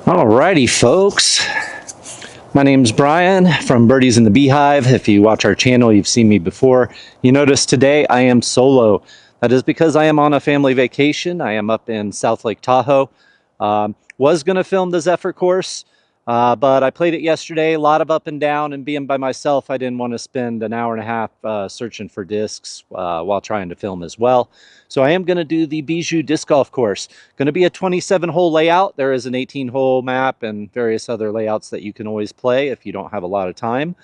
Alrighty, folks. My name's Brian from Birdies in the Beehive. If you watch our channel, you've seen me before. You notice today I am solo. That is because I am on a family vacation. I am up in South Lake Tahoe. Was going to film the Zephyr course, but I played it yesterday. A lot of up and down, and being by myself, I didn't want to spend an hour and a half searching for discs while trying to film as well. So I am going to do the Bijou disc golf course. Going to be a 27-hole layout. There is an 18-hole map and various other layouts that you can always play if you don't have a lot of time.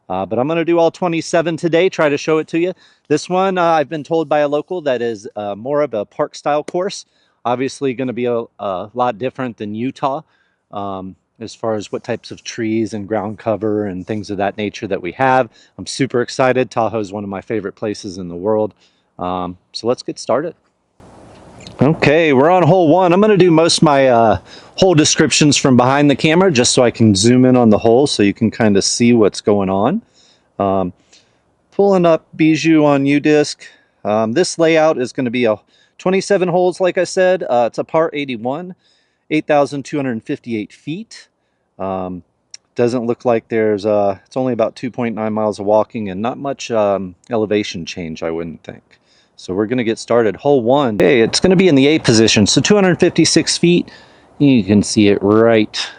But I'm going to do all 27 today, try to show it to you. This one, I've been told by a local that is more of a park-style course. Obviously going to be a lot different than Utah as far as what types of trees and ground cover and things of that nature that we have. I'm super excited. Tahoe is one of my favorite places in the world. So let's get started. Okay, we're on hole one. I'm going to do most of my hole descriptions from behind the camera just so I can zoom in on the hole so you can kind of see what's going on. Pulling up Bijou on U-Disc. This layout is going to be a 27 holes, like I said. It's a par 81, 8,258 feet. Doesn't look like there's, it's only about 2.9 miles of walking and not much elevation change, I wouldn't think. So we're going to get started. Hole one. Okay, it's going to be in the A position. So 256 feet. You can see it right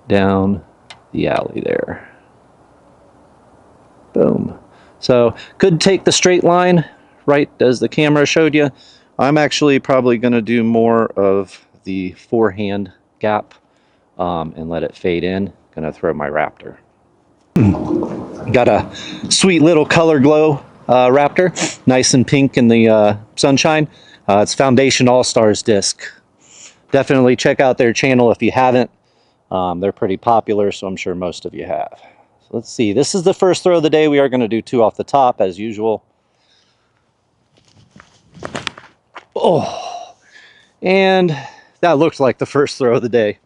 down the alley there. Boom. So could take the straight line right as the camera showed you. I'm actually probably going to do more of the forehand gap and let it fade in. Going to throw my Raptor. Got a sweet little color glow Raptor, nice and pink in the sunshine. It's Foundation All-Stars disc. Definitely check out their channel if you haven't. They're pretty popular, so I'm sure most of you have. So let's see. This is the first throw of the day. We are going to do two off the top as usual. Oh, and that looks like the first throw of the day.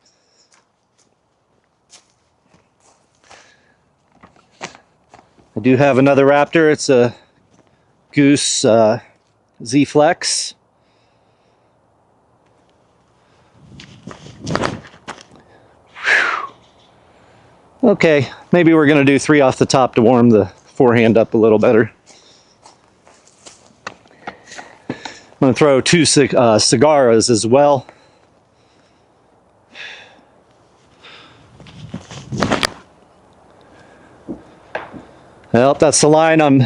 I do have another Raptor. It's a Goose Z Flex. Okay, maybe we're going to do three off the top to warm the forehand up a little better. I'm going to throw two cigaras as well. Well, that's the line I'm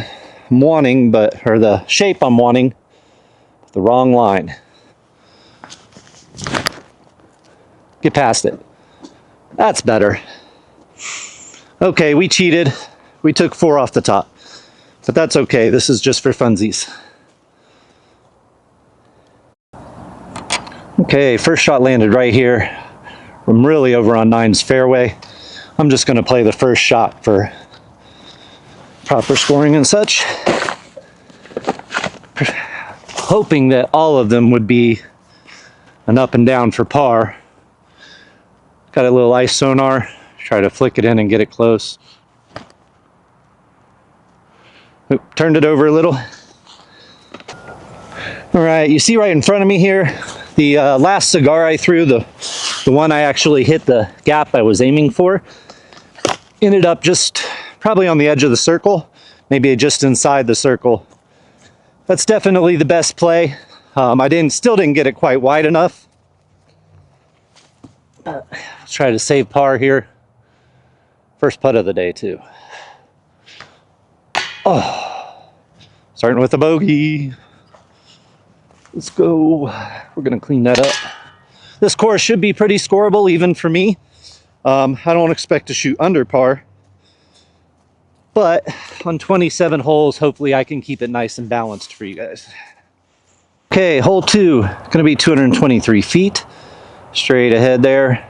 wanting, or the shape I'm wanting. The wrong line. Get past it. That's better. Okay, we cheated. We took four off the top. But that's okay. This is just for funsies. Okay, first shot landed right here. I'm really over on 9's fairway. I'm just going to play the first shot for proper scoring and such. Hoping that all of them would be an up and down for par. Got a little ice sonar. Try to flick it in and get it close. Oop, turned it over a little. All right, you see right in front of me here, the last cigar I threw, the one I actually hit the gap I was aiming for, ended up just probably on the edge of the circle, maybe just inside the circle. That's definitely the best play. I still didn't get it quite wide enough. Let's try to save par here. First putt of the day too. Oh, starting with a bogey. Let's go. We're gonna clean that up. This course should be pretty scoreable even for me. I don't expect to shoot under par, but on 27 holes, hopefully I can keep it nice and balanced for you guys. Okay, hole two, gonna be 223 feet. Straight ahead there.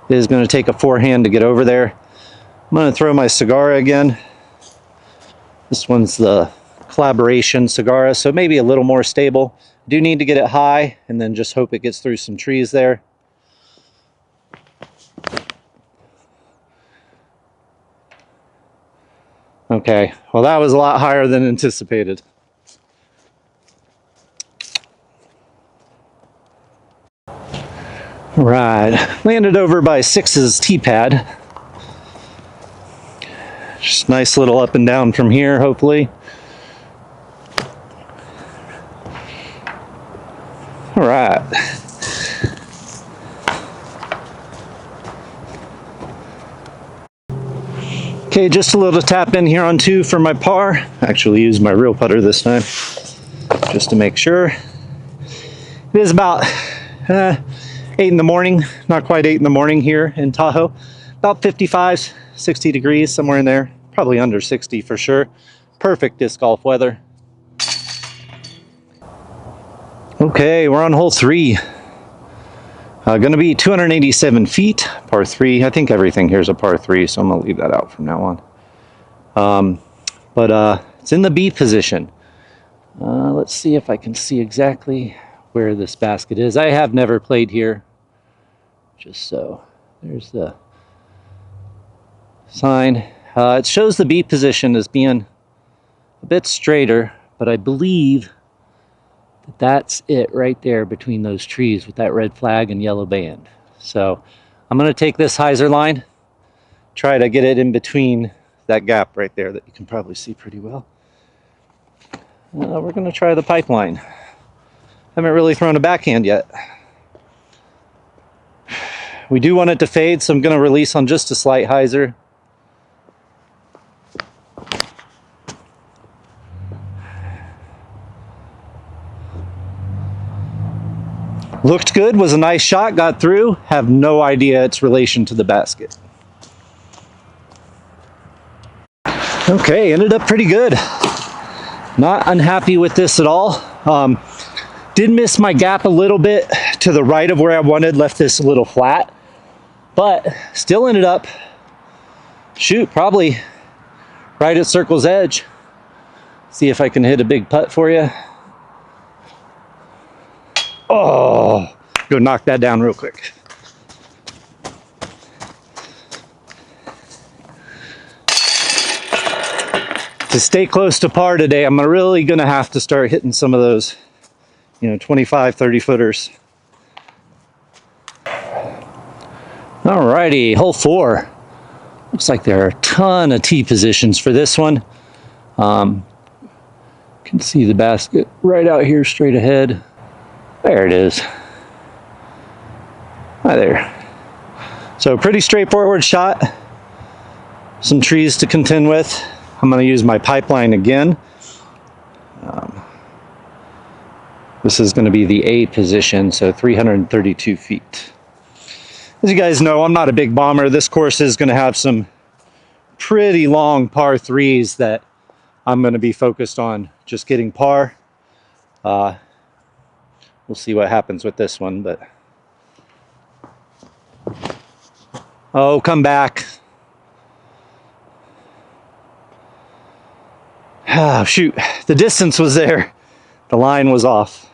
It is gonna take a forehand to get over there. I'm gonna throw my Cigarra again. This one's the collaboration Cigarra, so maybe a little more stable. Do need to get it high and then just hope it gets through some trees there. Okay, well that was a lot higher than anticipated. All right, landed over by 6's T-pad. Just nice little up and down from here, hopefully. All right. Okay, just a little tap in here on 2 for my par. Actually use my real putter this time, just to make sure. It is about 8 in the morning, not quite 8 in the morning here in Tahoe. About 55, 60 degrees, somewhere in there. Probably under 60 for sure. Perfect disc golf weather. Okay, we're on hole 3. Going to be 287 feet, par 3. I think everything here is a par 3, so I'm going to leave that out from now on. But it's in the B position. Let's see if I can see exactly where this basket is. I have never played here, just so. There's the sign. It shows the B position as being a bit straighter, but I believe that's it right there between those trees with that red flag and yellow band. So I'm going to take this hyzer line, try to get it in between that gap right there that you can probably see pretty well. We're going to try the pipeline. Haven't really thrown a backhand yet. We do want it to fade, so I'm going to release on just a slight hyzer. Looked good, was a nice shot, got through. Have no idea its relation to the basket. Okay, ended up pretty good. Not unhappy with this at all. Did miss my gap a little bit to the right of where I wanted, left this a little flat, but still ended up, probably right at circle's edge. See if I can hit a big putt for you. Oh, go knock that down real quick. To stay close to par today, I'm really gonna have to start hitting some of those, 25, 30 footers. Alrighty, hole 4. Looks like there are a ton of tee positions for this one. Can see the basket right out here straight ahead. There it is. Hi there. So pretty straightforward shot. Some trees to contend with. I'm going to use my pipeline again. This is going to be the A position, so 332 feet. As you guys know, I'm not a big bomber. This course is going to have some pretty long par 3s that I'm going to be focused on just getting par. We'll see what happens with this one, but... Oh, come back. Ah, shoot. The distance was there. The line was off.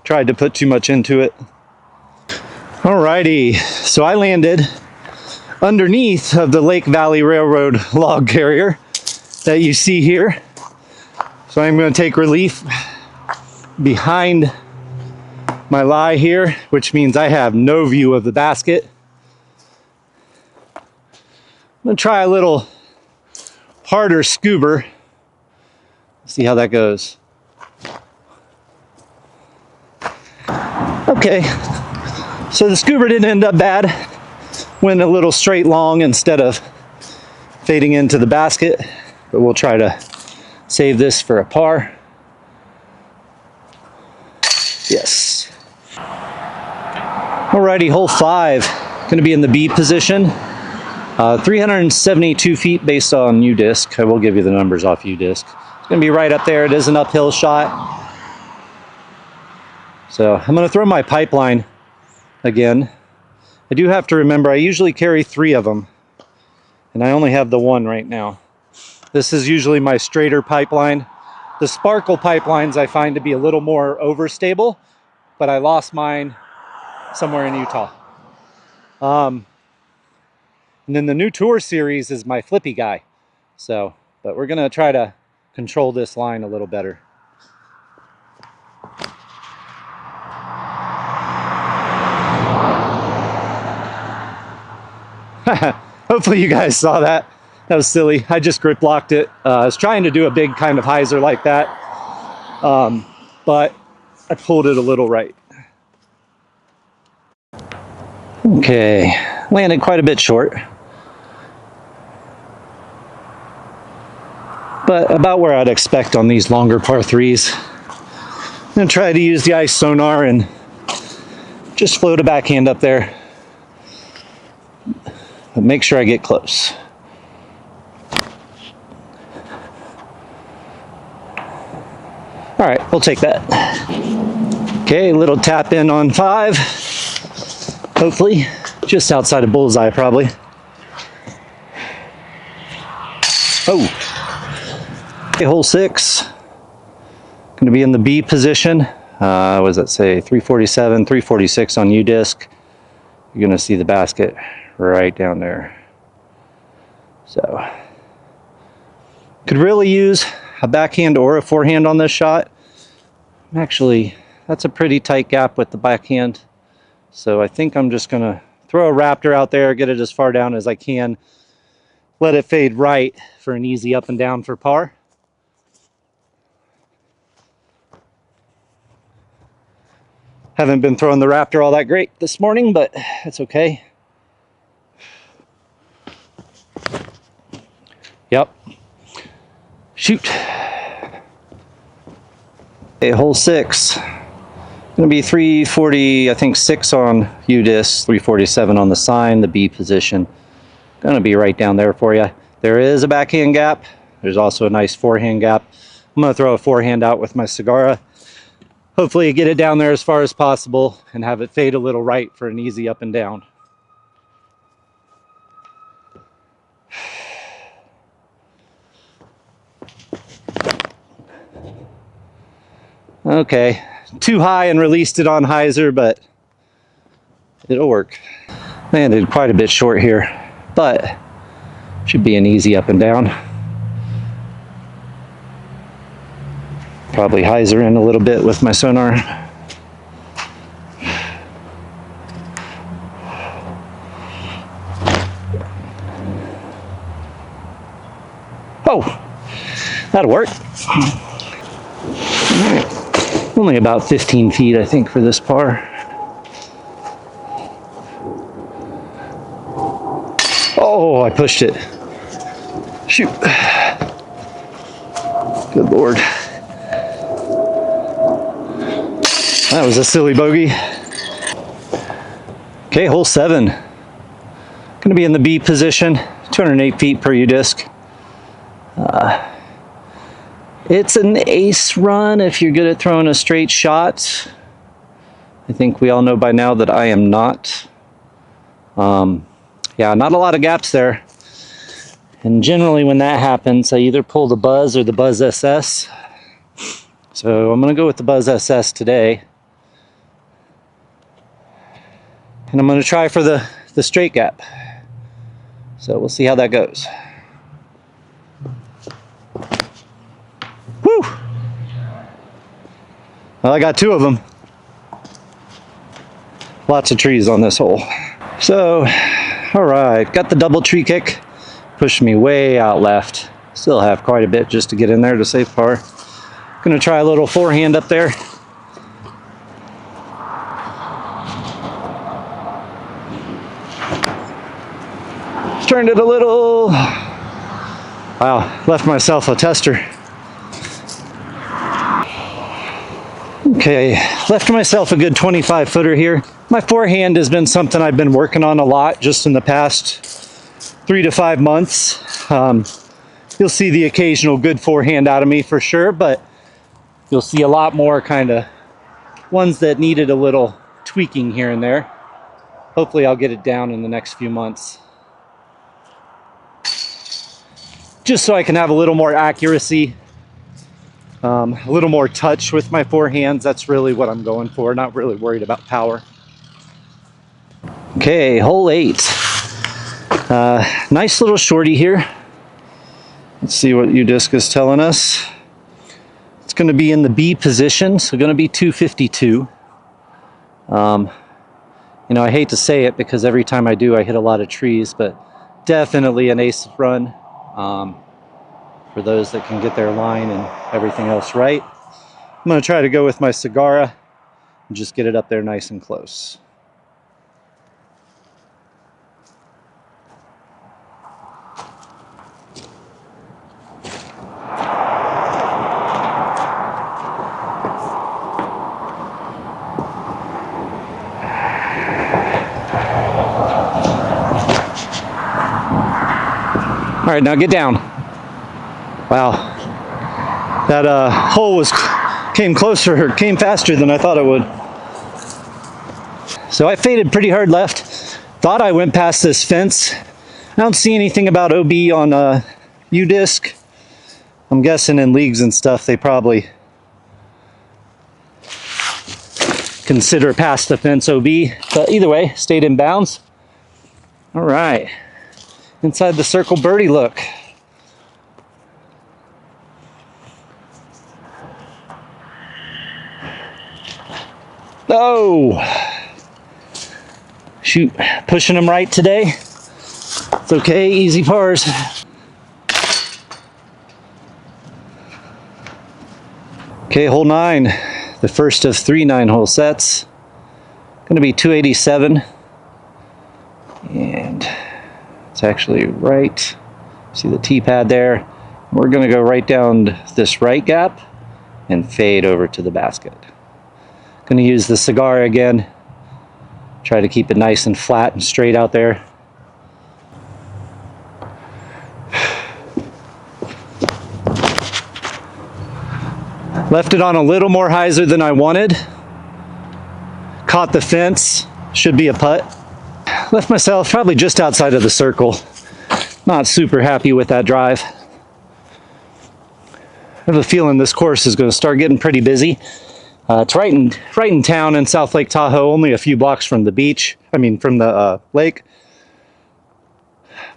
Tried to put too much into it. Alrighty. So I landed underneath of the Lake Valley Railroad log carrier that you see here. So I'm going to take relief behind my lie here, which means I have no view of the basket. I'm going to try a little harder scuba. See how that goes. Okay, so the scuba didn't end up bad. Went a little straight long instead of fading into the basket, but we'll try to save this for a par. Yes. Alrighty, hole 5, going to be in the B position. 372 feet based on U-disc. I will give you the numbers off U-disc. It's going to be right up there. It is an uphill shot. So I'm going to throw my pipeline again. I do have to remember I usually carry 3 of them, and I only have the 1 right now. This is usually my straighter pipeline. The sparkle pipelines I find to be a little more overstable, but I lost mine somewhere in Utah. And then the new Tour series is my flippy guy. So, but we're gonna try to control this line a little better. Hopefully you guys saw that. That was silly. I just grip locked it. I was trying to do a big kind of hyzer like that, but I pulled it a little right. Okay, landed quite a bit short, but about where I'd expect on these longer par threes. I'm gonna try to use the ice sonar and just float a backhand up there, but make sure I get close. All right, we'll take that. Okay, little tap in on 5. Hopefully, just outside of bullseye probably. Oh, okay, hole 6. Going to be in the B position. What does that say? 347, 346 on U-disc. You're going to see the basket right down there. So, could really use a backhand or a forehand on this shot. Actually, that's a pretty tight gap with the backhand. So I think I'm just gonna throw a Raptor out there, get it as far down as I can, let it fade right for an easy up and down for par. Haven't been throwing the Raptor all that great this morning, but it's okay. Yep. Shoot. Okay, hole 6. Gonna be 340, I think 6 on U-disc, 347 on the sign, the B position. Gonna be right down there for you. There is a backhand gap. There's also a nice forehand gap. I'm gonna throw a forehand out with my Cigarra. Hopefully get it down there as far as possible and have it fade a little right for an easy up and down. Okay, too high and released it on hyzer, but it'll work. Landed quite a bit short here, but should be an easy up and down. Probably hyzer in a little bit with my sonar. Oh, that'll work. Only about 15 feet, I think, for this par. Oh, I pushed it. Shoot. Good Lord. That was a silly bogey. Okay, hole 7. Gonna be in the B position, 208 feet per U-disc. It's an ace run if you're good at throwing a straight shot. I think we all know by now that I am not. Yeah, not a lot of gaps there. And generally when that happens, I either pull the Buzz or the Buzz SS. So I'm gonna go with the Buzz SS today. And I'm gonna try for the straight gap. So we'll see how that goes. Woo! Well, I got 2 of them. Lots of trees on this hole. So, all right, got the double tree kick. Pushed me way out left. Still have quite a bit just to get in there to save par. Gonna try a little forehand up there. Turned it a little. Wow, left myself a tester. Okay, left myself a good 25 footer here. My forehand has been something I've been working on a lot just in the past 3 to 5 months. You'll see the occasional good forehand out of me for sure, but you'll see a lot more kind of ones that needed a little tweaking here and there. Hopefully I'll get it down in the next few months. Just so I can have a little more accuracy, a little more touch with my forehands. That's really what I'm going for, not really worried about power. Okay, hole 8. Nice little shorty here. Let's see what U-disc is telling us. It's going to be in the B position, so going to be 252. You know, I hate to say it because every time I do, I hit a lot of trees, but definitely an ace run for those that can get their line and everything else right. I'm going to try to go with my Sagara and just get it up there nice and close. All right, now get down. Wow, that hole came faster than I thought it would. So I faded pretty hard left. Thought I went past this fence. I don't see anything about OB on U-disc. I'm guessing in leagues and stuff they probably consider past the fence OB. But either way, stayed in bounds. All right, inside the circle birdie look. Oh, shoot, pushing them right today. It's okay, easy pars. Okay, hole 9, the first of 3 9-hole sets. Gonna be 287. And it's actually right, see the tee pad there. We're gonna go right down this right gap and fade over to the basket. Gonna use the Sagara again. Try to keep it nice and flat and straight out there. Left it on a little more hyzer than I wanted. Caught the fence, should be a putt. Left myself probably just outside of the circle. Not super happy with that drive. I have a feeling this course is going to start getting pretty busy. It's right in town in South Lake Tahoe, only a few blocks from the beach. I mean, from the lake.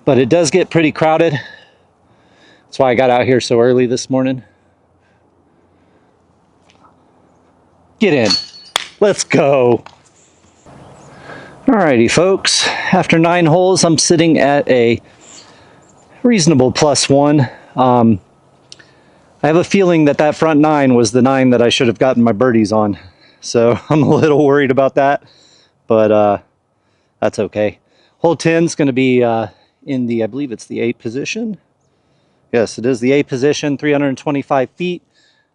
But it does get pretty crowded. That's why I got out here so early this morning. Get in. Let's go. Alrighty, folks. After 9 holes, I'm sitting at a reasonable +1. I have a feeling that front 9 was the 9 that I should have gotten my birdies on. So I'm a little worried about that, but that's okay. Hole 10 is going to be in the, I believe it's the 8th position. Yes, it is the 8th position, 325 feet.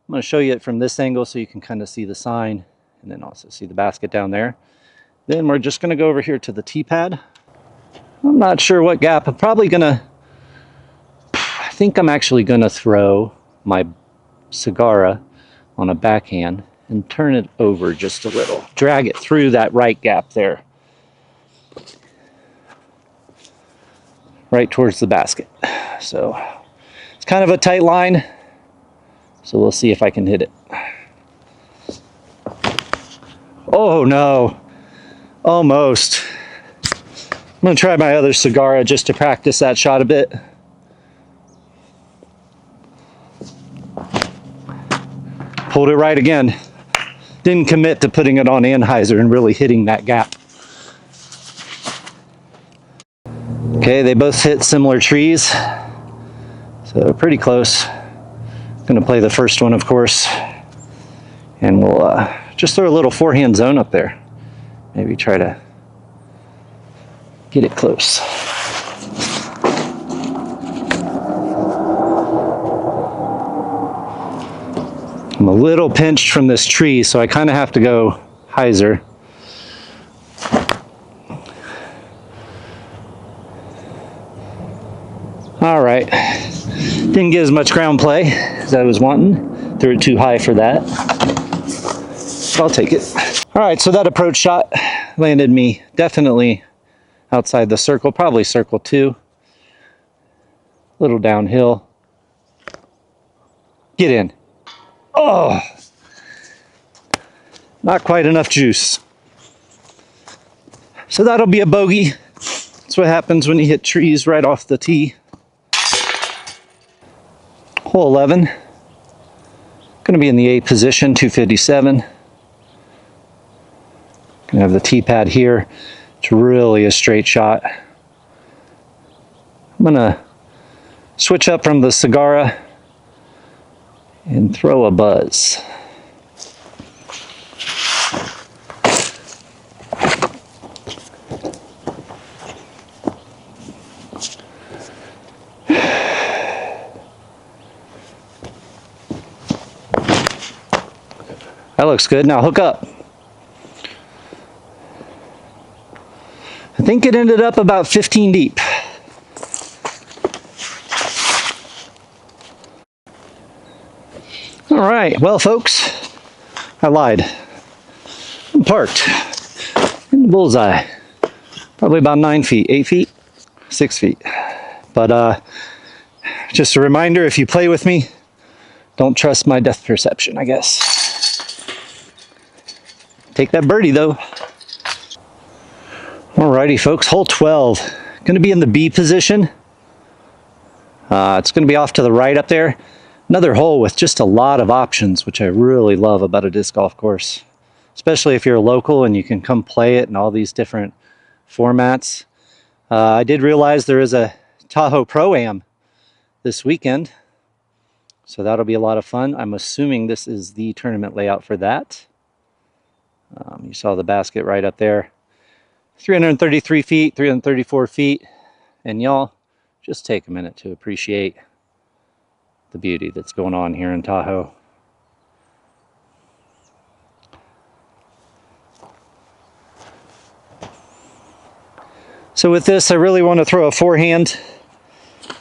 I'm going to show you it from this angle so you can kind of see the sign and then also see the basket down there. Then we're just going to go over here to the tee pad. I'm not sure what gap. I'm probably going to, I think I'm actually going to throw my Sagara on a backhand and turn it over just a little. Drag it through that right gap there. Right towards the basket. So it's kind of a tight line. So we'll see if I can hit it. Oh no, almost. I'm gonna try my other Sagara just to practice that shot a bit. Pulled it right again. Didn't commit to putting it on anhyzer and really hitting that gap. Okay, they both hit similar trees. So pretty close. Gonna play the first one, of course. And we'll just throw a little forehand zone up there. Maybe try to get it close. I'm a little pinched from this tree, so I kind of have to go hyzer. All right, didn't get as much ground play as I was wanting. Threw it too high for that. I'll take it. All right, so that approach shot landed me definitely outside the circle, probably circle 2. A little downhill. Get in. Oh, not quite enough juice. So that'll be a bogey. That's what happens when you hit trees right off the tee. Hole 11. Going to be in the 8th position, 257. Going I have the tee pad here. It's really a straight shot. I'm gonna switch up from the Sagara and throw a buzz. That looks good. Now hook up. I think it ended up about 15 deep. All right, well folks, I lied. I'm parked in the bullseye. Probably about 9 feet, 8 feet, 6 feet. But just a reminder, if you play with me, don't trust my depth perception, I guess. Take that birdie though. Alrighty folks, hole 12. Gonna be in the B position. It's gonna be off to the right up there. Another hole with just a lot of options, which I really love about a disc golf course. Especially if you're a local and you can come play it in all these different formats. I did realize there is a Tahoe Pro-Am this weekend. So that'll be a lot of fun. I'm assuming this is the tournament layout for that. You saw the basket right up there. 333 feet, 334 feet. And y'all, just take a minute to appreciate the beauty that's going on here in Tahoe. So with this, I really want to throw a forehand,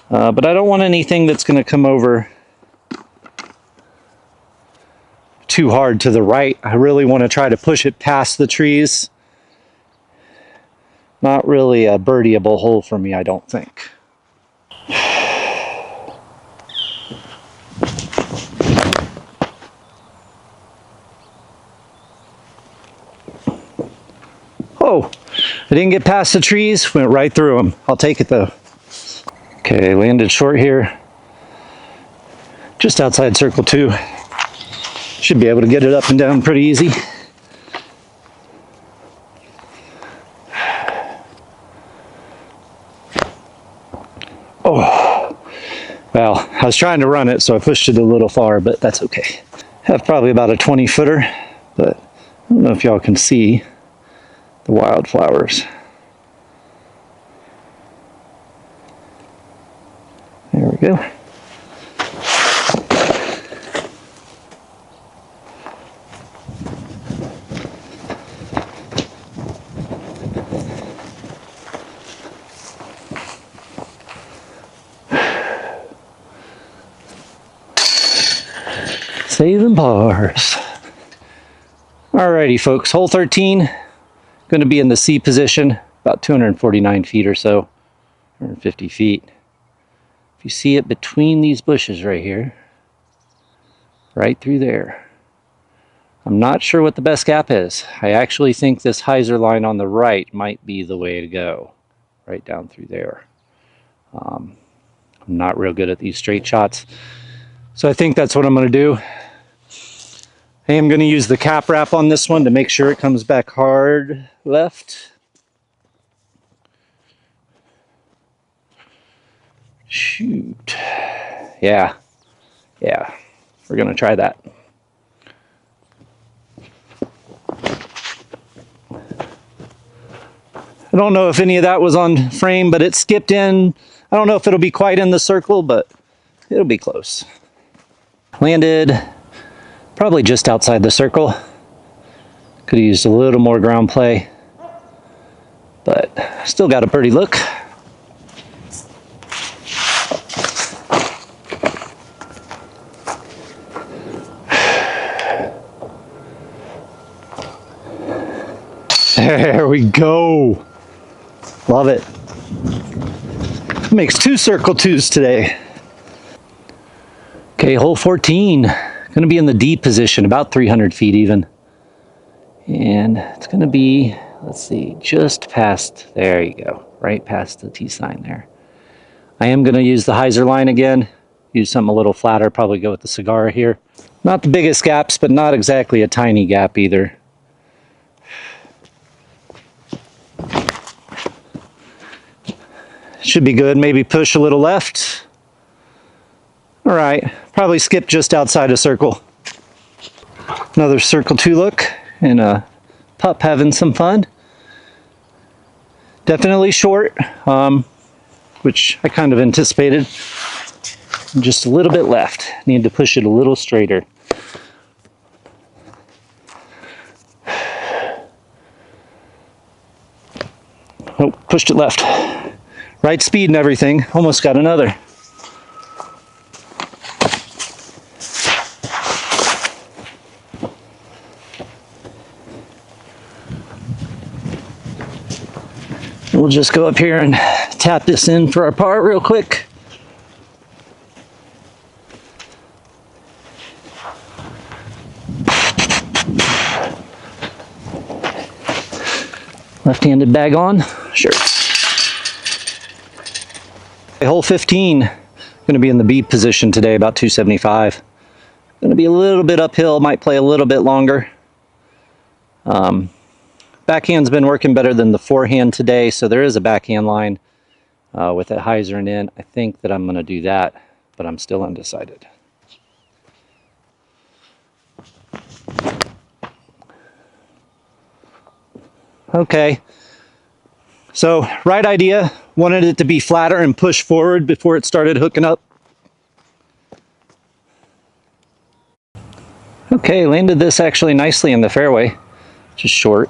but I don't want anything that's going to come over too hard to the right. I really want to try to push it past the trees. Not really a birdieable hole for me, I don't think. Oh, I didn't get past the trees, went right through them. I'll take it though. Okay, landed short here. Just outside circle 2. Should be able to get it up and down pretty easy. Oh, well, I was trying to run it, so I pushed it a little far, but that's okay. Have probably about a 20 footer, but I don't know if y'all can see the wildflowers. There we go. Saving bars. Alrighty folks, hole 13, going to be in the C position, about 249 feet or so, 150 feet. If you see it between these bushes right here, right through there. I'm not sure what the best gap is. I actually think this hyzer line on the right might be the way to go, right down through there. I'm not real good at these straight shots, so I think that's what I'm going to do. I am going to use the cap wrap on this one to make sure it comes back hard left. Shoot. Yeah, we're going to try that. I don't know if any of that was on frame, but it skipped in. I don't know if it'll be quite in the circle, but it'll be close. Landed probably just outside the circle. Could have used a little more ground play, but still got a pretty look. There we go. Love it. Makes 2 circle 2s today. Okay, hole 14. Going to be in the D position, about 300 feet even. And it's going to be, let's see, just past, there you go, right past the T sign there. I am going to use the hyzer line again, use something a little flatter, probably go with the Sagara here. Not the biggest gaps, but not exactly a tiny gap either. Should be good. Maybe push a little left. All right, probably skip just outside a circle. Another circle 2 look, and a pup having some fun. Definitely short, which I kind of anticipated. Just a little bit left. Need to push it a little straighter. Oh, pushed it left. Right speed and everything. Almost got another. We'll just go up here and tap this in for our par real quick. Left-handed bag on, sure. Hole 15, going to be in the B position today, about 275. Going to be a little bit uphill, might play a little bit longer. Backhand's been working better than the forehand today, so there is a backhand line with it hyzering in. I think that I'm going to do that, but I'm still undecided. Okay, so right idea, wanted it to be flatter and push forward before it started hooking up. Okay, landed this actually nicely in the fairway, just short.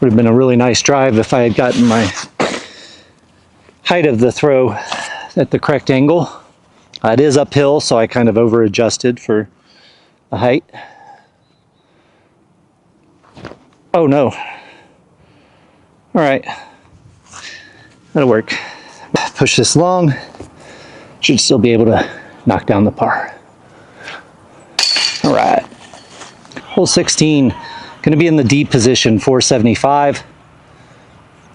Would have been a really nice drive if I had gotten my height of the throw at the correct angle. It is uphill, so I kind of over adjusted for the height. Oh no. All right, that'll work. Push this long, should still be able to knock down the par. All right, hole 16, gonna be in the D position, 475.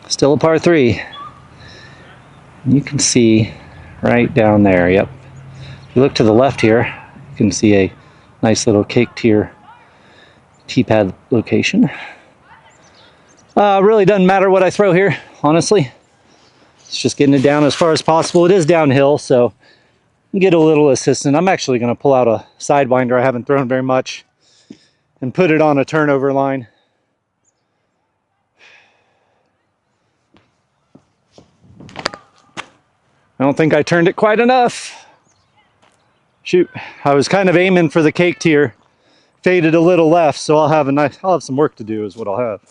Still a par 3. You can see right down there, yep. If you look to the left here, you can see a nice little cake tier tee pad location. Really doesn't matter what I throw here, honestly. It's just getting it down as far as possible. It is downhill, so get a little assistance. I'm actually going to pull out a sidewinder I haven't thrown very much and put it on a turnover line. I don't think I turned it quite enough. Shoot, I was kind of aiming for the cake tier. Faded a little left, so I'll have some work to do is what I'll have.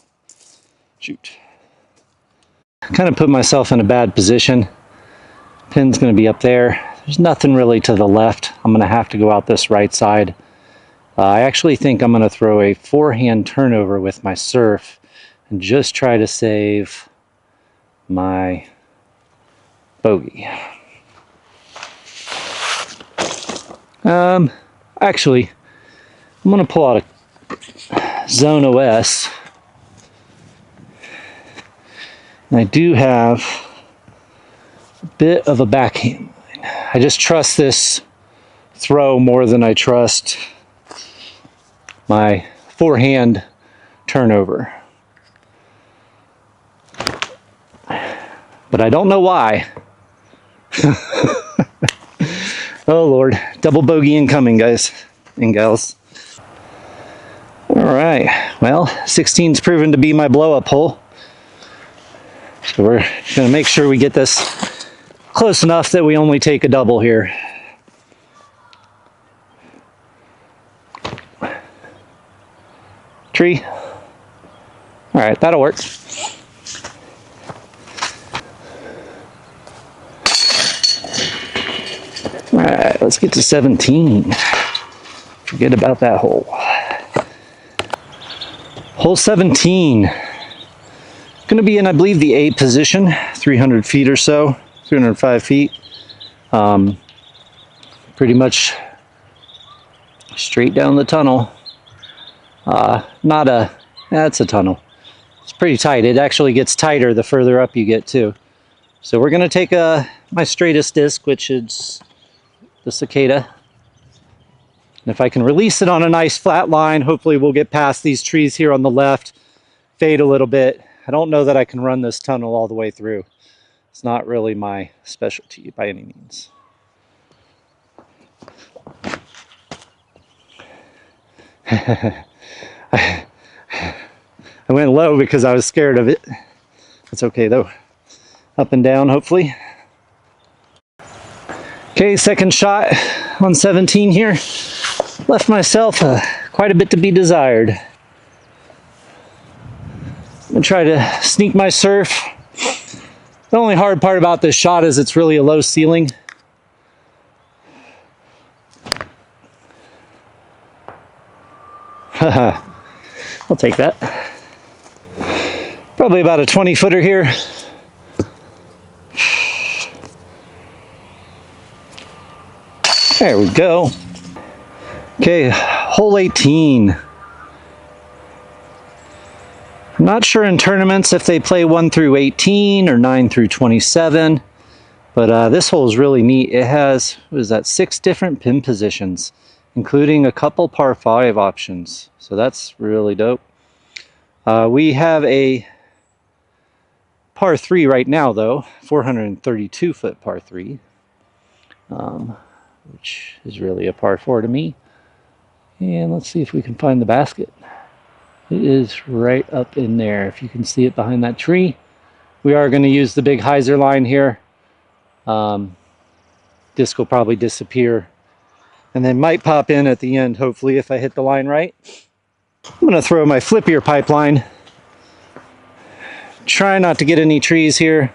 Shoot. Kind of put myself in a bad position. Pin's going to be up there. There's nothing really to the left. I'm going to have to go out this right side. I actually think I'm going to throw a forehand turnover with my surf and just try to save my bogey. Actually, I'm going to pull out a Zone OS. And I do have a bit of a backhand line. I just trust this throw more than I trust my forehand turnover. But I don't know why. Oh Lord, double bogey incoming, guys and gals. All right, well, 16's proven to be my blow-up hole. So we're going to make sure we get this close enough that we only take a double here. Tree. All right, that'll work. All right, let's get to 17. Forget about that hole. Hole 17. Going to be in, I believe, the A position, 300 feet or so, 305 feet. Pretty much straight down the tunnel. That's a tunnel. It's pretty tight. It actually gets tighter the further up you get too. So we're going to take my straightest disc, which is the Cicada. And if I can release it on a nice flat line, hopefully we'll get past these trees here on the left, fade a little bit. I don't know that I can run this tunnel all the way through. It's not really my specialty by any means. I went low because I was scared of it. It's okay though. Up and down, hopefully. Okay, second shot on 17 here. Left myself quite a bit to be desired. I'm gonna try to sneak my surf. The only hard part about this shot is it's really a low ceiling. I'll take that. Probably about a 20-footer here. There we go. Okay, hole 18. I'm not sure in tournaments if they play 1 through 18 or 9 through 27, but this hole is really neat. It has, what is that, 6 different pin positions, including a couple par 5 options. So that's really dope. We have a par 3 right now though, 432 foot par 3, which is really a par 4 to me. And let's see if we can find the basket. It is right up in there, if you can see it behind that tree. We are going to use the big hyzer line here. Disc will probably disappear and then might pop in at the end, hopefully, if I hit the line right. I'm going to throw my flippier pipeline. Try not to get any trees here.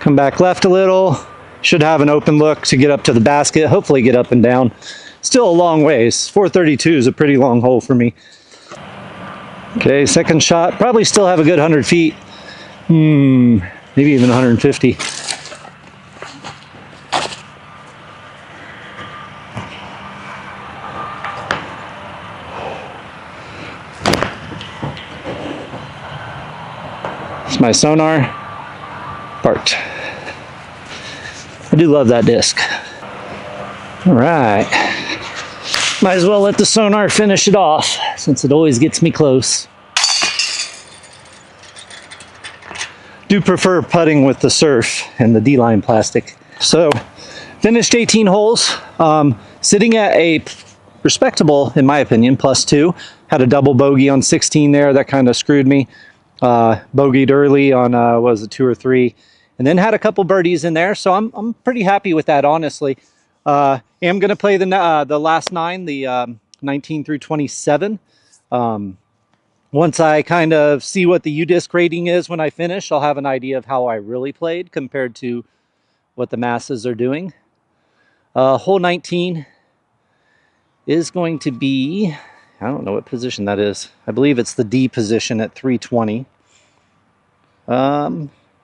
Come back left a little. Should have an open look to get up to the basket, hopefully get up and down. Still a long ways. 432 is a pretty long hole for me. Okay, second shot. Probably still have a good 100 feet. Maybe even 150. It's my sonar. Parked. I do love that disc. All right. Might as well let the sonar finish it off, since it always gets me close. Do prefer putting with the surf and the D-line plastic. So, finished 18 holes. Sitting at a respectable, in my opinion, +2. Had a double bogey on 16 there. That kind of screwed me. Bogeyed early on, was it 2 or 3? And then had a couple birdies in there, so I'm pretty happy with that, honestly. Am going to play the last 9, the 19 through 27. Once I kind of see what the U-disc rating is when I finish, I'll have an idea of how I really played compared to what the masses are doing. Hole 19 is going to be, I don't know what position that is. I believe it's the D position at 320.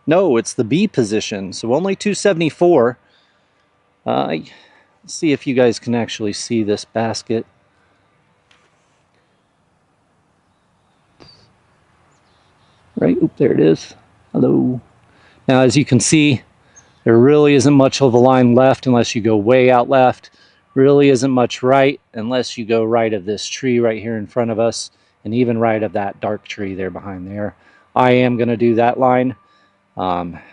No, it's the B position, so only 274. Let's see if you guys can actually see this basket. Right, oop, there it is. Hello. Now, as you can see, there really isn't much of a line left unless you go way out left. Really isn't much right unless you go right of this tree right here in front of us, and even right of that dark tree there behind there. I am going to do that line.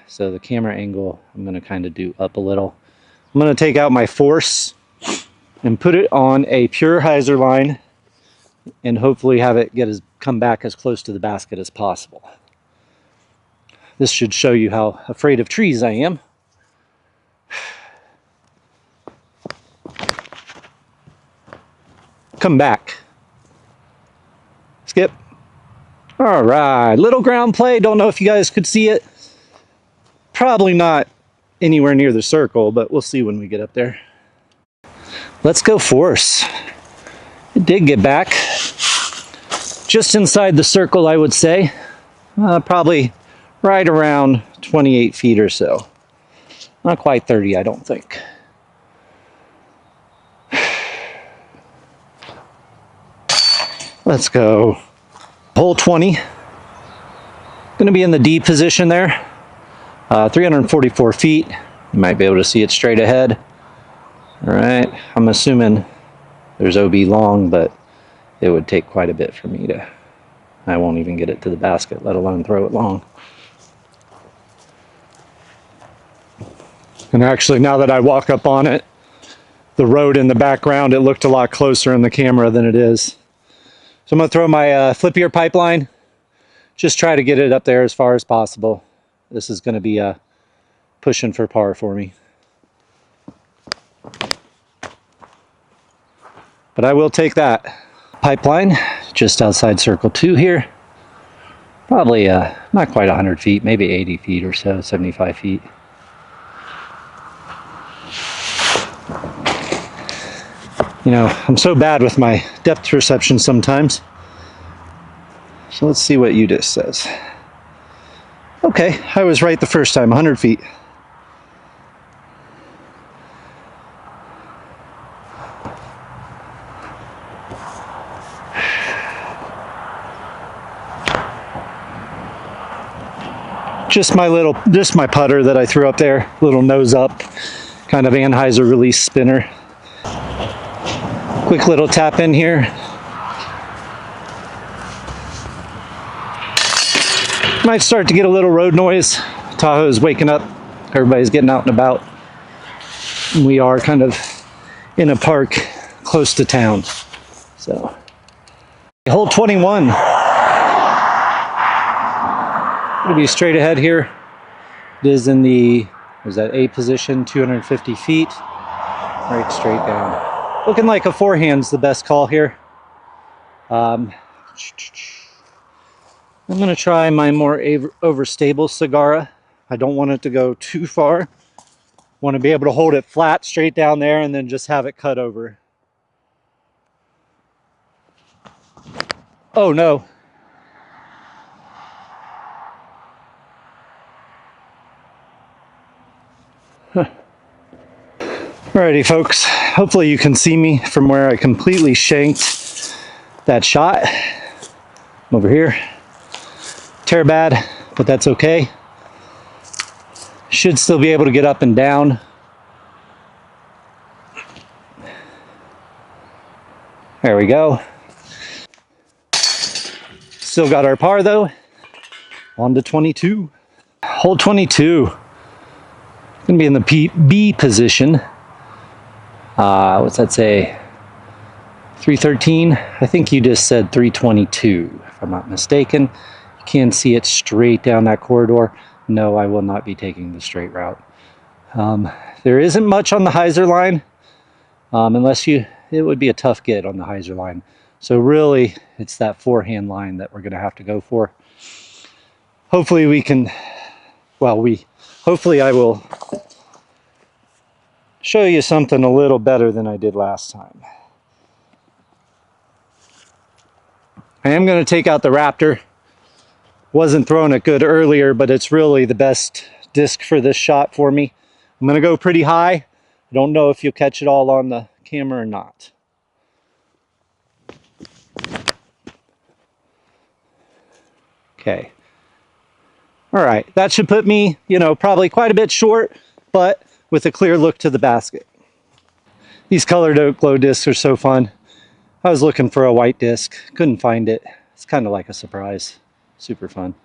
So the camera angle, I'm going to kind of do up a little. I'm going to take out my force and put it on a pure hyzer line and hopefully have it come back as close to the basket as possible. This should show you how afraid of trees I am. Come back. Skip. All right, little ground play. Don't know if you guys could see it. Probably not anywhere near the circle, but we'll see when we get up there. Let's go force. It did get back. Just inside the circle, I would say. Probably right around 28 feet or so. Not quite 30, I don't think. Let's go. Hole 20. Going to be in the D position there. 344 feet. You might be able to see it straight ahead. All right. I'm assuming there's OB long, but it would take quite a bit for me to, I won't even get it to the basket, let alone throw it long. And actually, now that I walk up on it, the road in the background, it looked a lot closer in the camera than it is. So I'm gonna throw my flip ear pipeline, just try to get it up there as far as possible. This is gonna be pushing for par for me. But I will take that. Pipeline, just outside circle 2 here. Probably not quite 100 feet, maybe 80 feet or so, 75 feet. You know, I'm so bad with my depth perception sometimes. So let's see what UDIS says. Okay, I was right the first time, 100 feet. Just my putter that I threw up there, little nose up, kind of Anheuser release spinner. Quick little tap in here. Might start to get a little road noise. Tahoe's waking up, everybody's getting out and about. We are kind of in a park close to town. So, hole 21. Gonna be straight ahead here. It is in the, was that A position, 250 feet, right straight down. Looking like a forehand's the best call here. I'm gonna try my more overstable Sagara. I don't want it to go too far. Want to be able to hold it flat straight down there and then just have it cut over. Oh no. Alrighty folks, hopefully you can see me from where I completely shanked that shot. I'm over here. Tear bad, but that's okay. Should still be able to get up and down. There we go. Still got our par though. On to 22. Hole 22. Gonna be in the B position. What's that say? 313. I think you just said 322, if I'm not mistaken. You can see it straight down that corridor. No, I will not be taking the straight route. There isn't much on the hyzer line, unless it would be a tough get on the hyzer line. So really, it's that forehand line that we're gonna have to go for. Hopefully we can, hopefully I will show you something a little better than I did last time. I am going to take out the Raptor. Wasn't throwing it good earlier, but it's really the best disc for this shot for me. I'm going to go pretty high. I don't know if you'll catch it all on the camera or not. Okay. All right, that should put me, probably quite a bit short, but with a clear look to the basket. These colored oak glow discs are so fun. I was looking for a white disc, couldn't find it. It's kind of like a surprise. Super fun.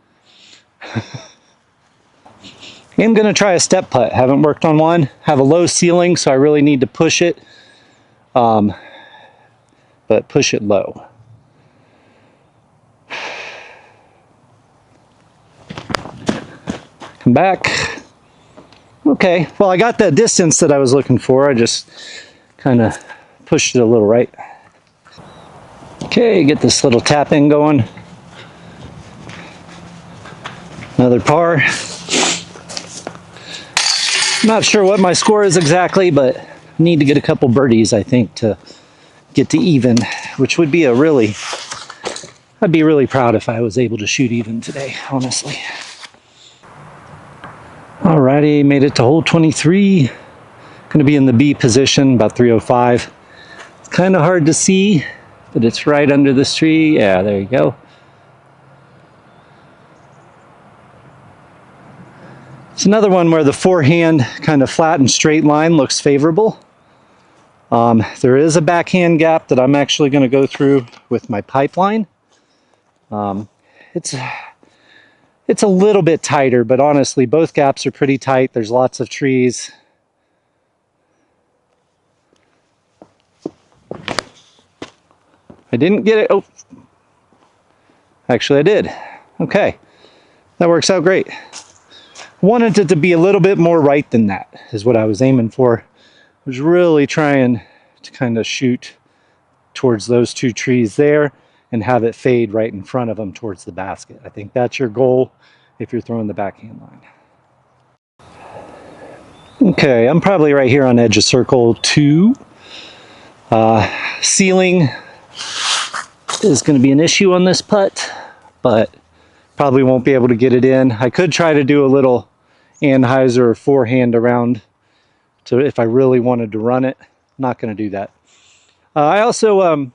I'm gonna try a step putt. Haven't worked on one. Have a low ceiling, so I really need to push it. But push it low. Come back. Okay, well I got that distance that I was looking for. I just kind of pushed it a little right. Okay, get this little tap in going. Another par. Not sure what my score is exactly, but need to get a couple birdies, I think, to get to even, which would be I'd be really proud if I was able to shoot even today, honestly. Alrighty, made it to hole 23. Going to be in the B position, about 305. It's kind of hard to see, but it's right under this tree. Yeah, there you go. It's another one where the forehand kind of flat and straight line looks favorable. There is a backhand gap that I'm actually going to go through with my pipeline. It's a little bit tighter, but honestly, both gaps are pretty tight. There's lots of trees. I didn't get it. Oh, actually I did. Okay, that works out great. Wanted it to be a little bit more right than that is what I was aiming for. I was really trying to kind of shoot towards those two trees there and have it fade right in front of them towards the basket. I think that's your goal if you're throwing the backhand line. Okay, I'm probably right here on edge of circle 2. Sealing is going to be an issue on this putt, but probably won't be able to get it in. I could try to do a little Anheuser forehand around to if I really wanted to run it. Not going to do that. I also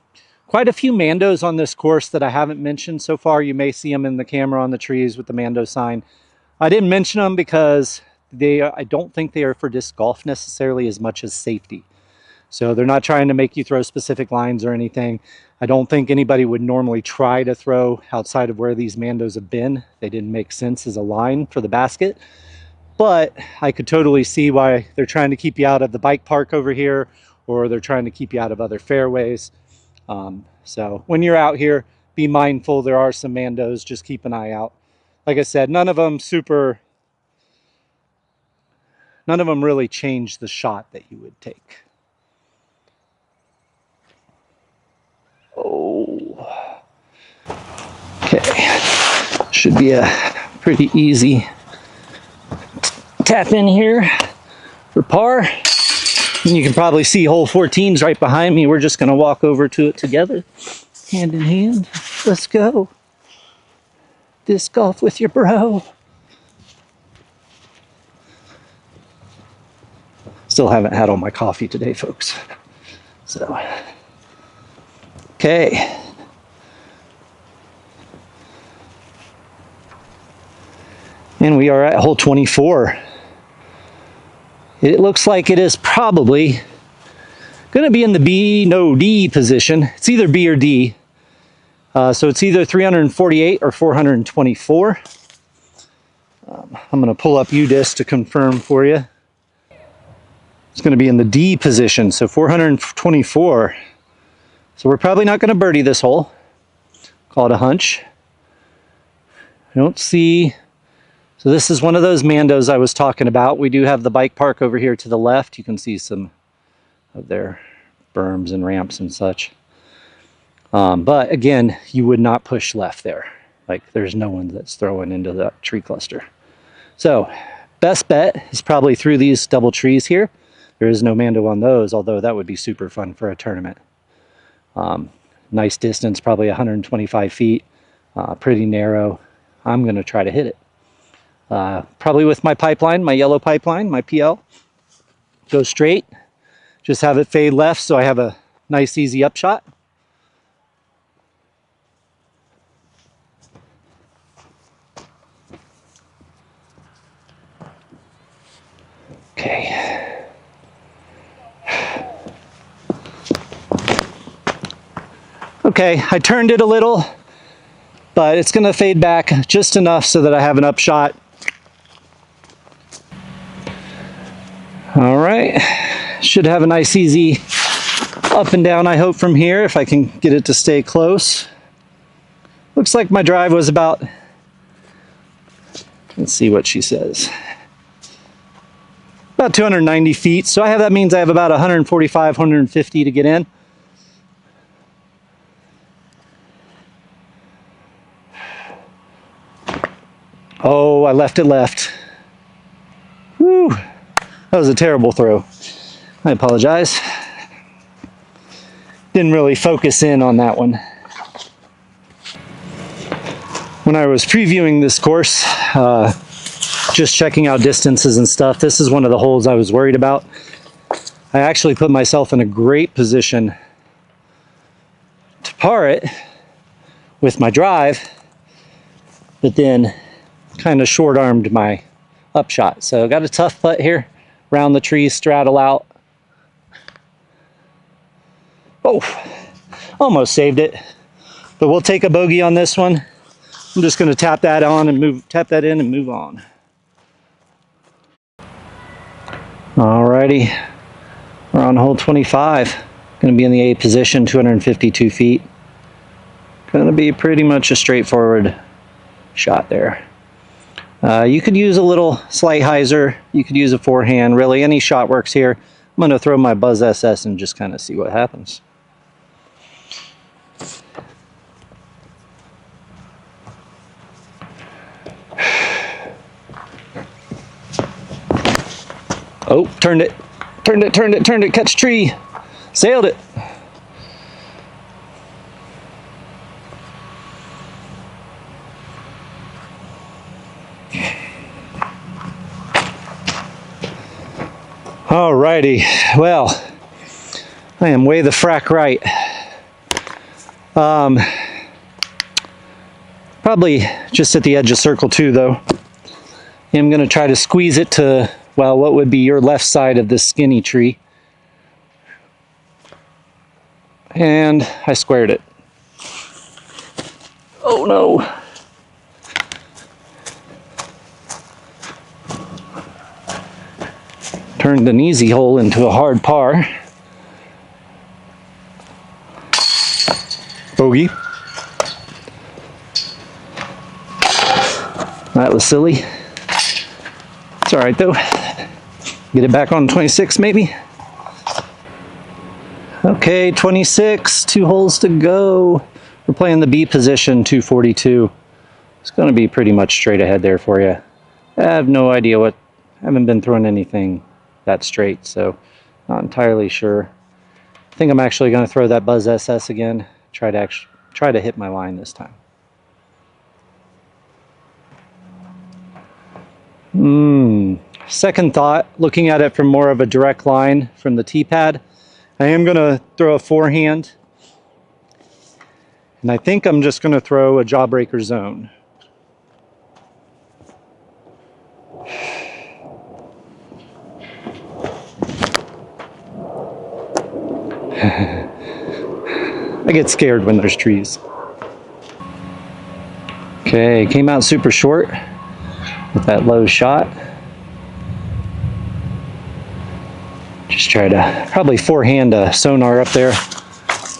quite a few Mandos on this course that I haven't mentioned so far. You may see them in the camera on the trees with the Mando sign. I didn't mention them because I don't think they are for disc golf necessarily as much as safety. So they're not trying to make you throw specific lines or anything. I don't think anybody would normally try to throw outside of where these Mandos have been. They didn't make sense as a line for the basket. But I could totally see why they're trying to keep you out of the bike park over here, or they're trying to keep you out of other fairways. So when you're out here, be mindful. There are some Mandos. Just keep an eye out. Like I said, none of them really change the shot that you would take. Oh, okay. Should be a pretty easy tap in here for par. And you can probably see hole 14's right behind me. We're just going to walk over to it together, hand in hand. Let's go. Disc golf with your bro. Still haven't had all my coffee today, folks. So, okay. And we are at hole 24. It looks like it is probably going to be in the D position. It's either B or D. So it's either 348 or 424. I'm going to pull up UDisc to confirm for you. It's going to be in the D position, so 424. So we're probably not going to birdie this hole. Call it a hunch. I don't see... So this is one of those Mandos I was talking about. We do have the bike park over here to the left. You can see some of their berms and ramps and such. But again, you would not push left there. Like there's no one that's throwing into that tree cluster. So best bet is probably through these double trees here. There is no Mando on those, although that would be super fun for a tournament. Nice distance, probably 125 feet, pretty narrow. I'm going to try to hit it. Probably with my pipeline, my yellow pipeline, my PL. Go straight, just have it fade left so I have a nice easy upshot. Okay. Okay, I turned it a little, but it's going to fade back just enough so that I have an upshot. All right, should have a nice easy up and down, I hope, from here, if I can get it to stay close. Looks like my drive was about, let's see what she says, about 290 feet. So that means I have about 145, 150 to get in. Oh, I left it left. Woo, that was a terrible throw. I apologize. Didn't really focus in on that one. When I was previewing this course, just checking out distances and stuff, this is one of the holes I was worried about. I actually put myself in a great position to par it with my drive, but then kind of short-armed my upshot. So got a tough putt here, round the trees, straddle out. Oh, almost saved it. But we'll take a bogey on this one. I'm just going to tap that in and move on. Alrighty, we're on hole 25. Going to be in the A position, 252 feet. Going to be pretty much a straightforward shot there. You could use a little slight hyzer. You could use a forehand. Really, any shot works here. I'm going to throw my Buzz SS and just kind of see what happens. Oh, turned it, catch tree, sailed it. Alrighty, well, I am way the frack right. Probably just at the edge of circle 2 though. I'm gonna try to squeeze it to, well, what would be your left side of this skinny tree. And I squared it. Oh no. Turned an easy hole into a hard par. Bogey. That was silly. It's all right though. Get it back on 26 maybe. Okay, 26, 2 holes to go. We're playing the B position, 242. It's going to be pretty much straight ahead there for you. I have no idea I haven't been throwing anything that straight, so not entirely sure. I think I'm actually going to throw that Buzz SS again. Try to hit my line this time. Second thought, looking at it from more of a direct line from the tee pad, I am going to throw a forehand, and I think I'm just going to throw a jawbreaker zone. I get scared when there's trees. Okay, came out super short with that low shot. Just try to probably forehand a sonar up there.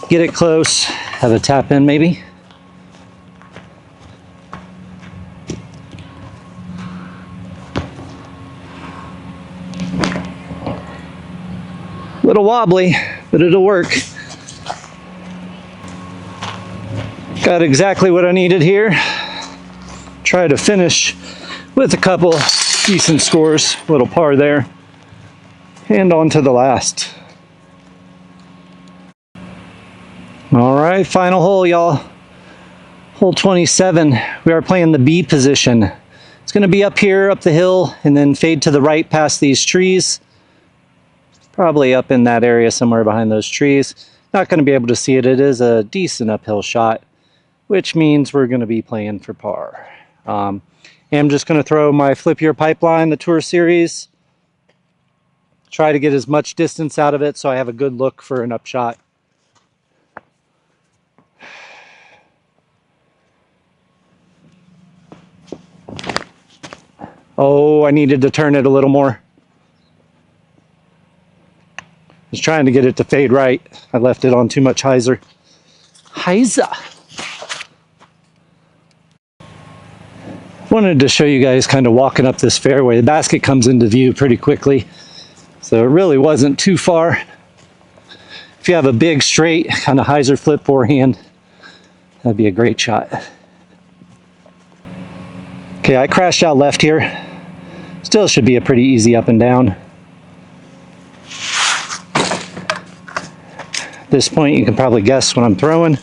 Get it close, have a tap in maybe. Little wobbly, but it'll work. Got exactly what I needed here. Try to finish with a couple decent scores. Little par there. And on to the last. All right, final hole, y'all. Hole 27. We are playing the B position. It's going to be up here, up the hill, and then fade to the right past these trees. Probably up in that area somewhere behind those trees. Not going to be able to see it. It is a decent uphill shot, which means we're going to be playing for par. I'm just going to throw my Flip Your Pipeline, the Tour Series. Try to get as much distance out of it so I have a good look for an upshot. Oh, I needed to turn it a little more. I was trying to get it to fade right. I left it on too much hyzer. Wanted to show you guys kind of walking up this fairway. The basket comes into view pretty quickly, so it really wasn't too far. If you have a big straight kind of hyzer flip forehand, that'd be a great shot. Okay, I crashed out left here. Still should be a pretty easy up and down. At this point, you can probably guess what I'm throwing.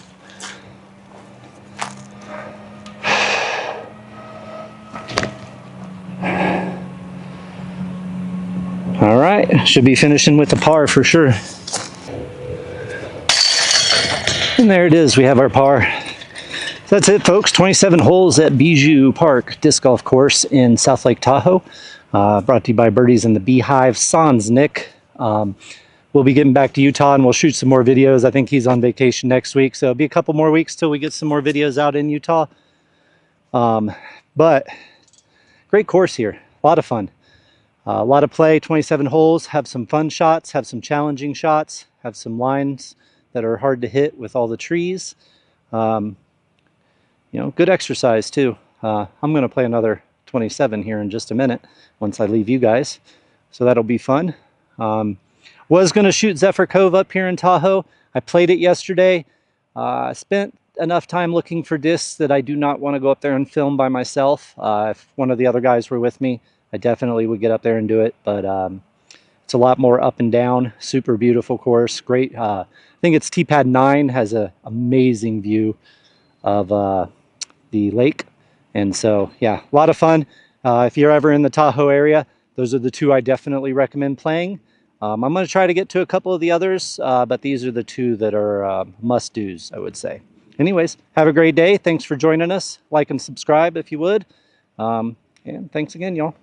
All right, should be finishing with a par for sure. And there it is, we have our par. That's it, folks. 27 holes at Bijou Park Disc Golf Course in South Lake Tahoe. Brought to you by Birdies in the Beehive. Sans Nick. we'll be getting back to Utah and we'll shoot some more videos. I think he's on vacation next week, so it'll be a couple more weeks till we get some more videos out in Utah. But great course here, a lot of fun. A lot of play, 27 holes, have some fun shots, have some challenging shots, have some lines that are hard to hit with all the trees. You know, good exercise too. I'm going to play another 27 here in just a minute once I leave you guys. So that'll be fun. Was going to shoot Zephyr Cove up here in Tahoe. I played it yesterday. I spent enough time looking for discs that I do not want to go up there and film by myself. If one of the other guys were with me, I definitely would get up there and do it, but it's a lot more up and down. Super beautiful course. Great. I think it's T-Pad 9 has an amazing view of the lake. And so, yeah, a lot of fun. If you're ever in the Tahoe area, those are the two I definitely recommend playing. I'm going to try to get to a couple of the others, but these are the two that are must-dos, I would say. Anyways, have a great day. Thanks for joining us. Like and subscribe if you would. And thanks again, y'all.